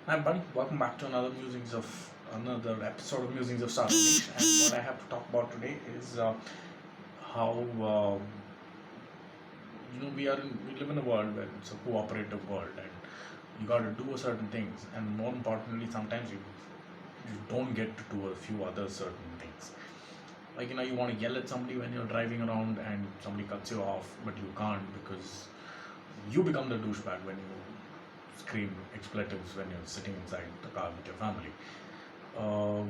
Hi, buddy. Welcome back to another episode of Musings of Saronish. And what I have to talk about today is how we live in a world where it's a cooperative world, and you got to do certain things, and more importantly, sometimes you don't get to do a few other certain things. Like you want to yell at somebody when you're driving around, and somebody cuts you off, but you can't because you become the douchebag when you scream expletives when you're sitting inside the car with your family. Um,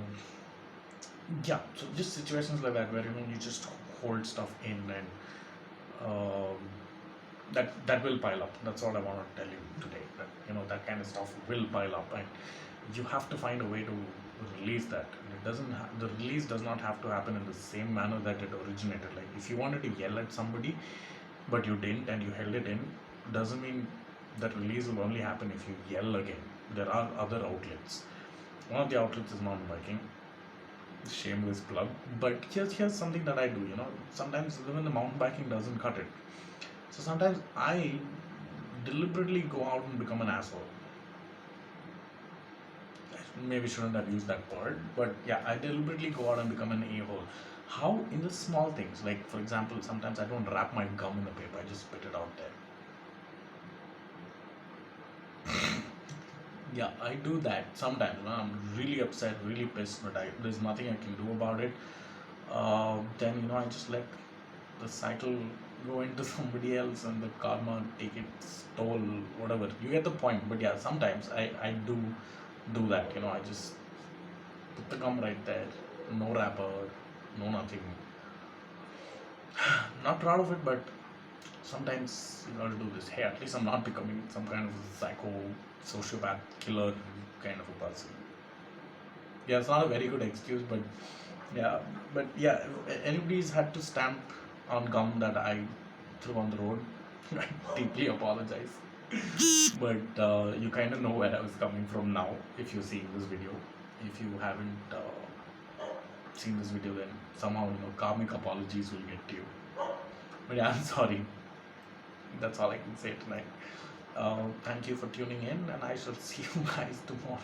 yeah, so just situations like that where you just hold stuff in, and um, that will pile up. That's all I want to tell you today. That that kind of stuff will pile up, and you have to find a way to release that. And the release does not have to happen in the same manner that it originated. Like if you wanted to yell at somebody but you didn't and you held it in, doesn't mean that release will only happen if you yell again. There are other outlets. One of the outlets is mountain biking. Shameless plug. But here's something that I do. Sometimes even the mountain biking doesn't cut it. So sometimes I deliberately go out and become an asshole. I maybe shouldn't have used that word, but yeah, I deliberately go out and become an a-hole. How? In the small things, like for example, sometimes I don't wrap my gum in the paper, I just spit it out there. Yeah, I do that sometimes. I'm really upset, really pissed, but there's nothing I can do about it. Then I just let the cycle go into somebody else, and the karma take its toll, whatever. You get the point. But yeah, sometimes I do that. I just put the gum right there, no wrapper, no nothing. Not proud of it, but sometimes you gotta do this. Hey, at least I'm not becoming some kind of psycho, sociopath, killer kind of a person. Yeah, it's not a very good excuse, yeah, but yeah, anybody's had to stamp on gum that I threw on the road. I deeply apologize. But you kind of know where I was coming from now if you're seeing this video. If you haven't seen this video, then somehow karmic apologies will get to you. But yeah, I'm sorry. That's all I can say tonight. Thank you for tuning in, and I shall see you guys tomorrow.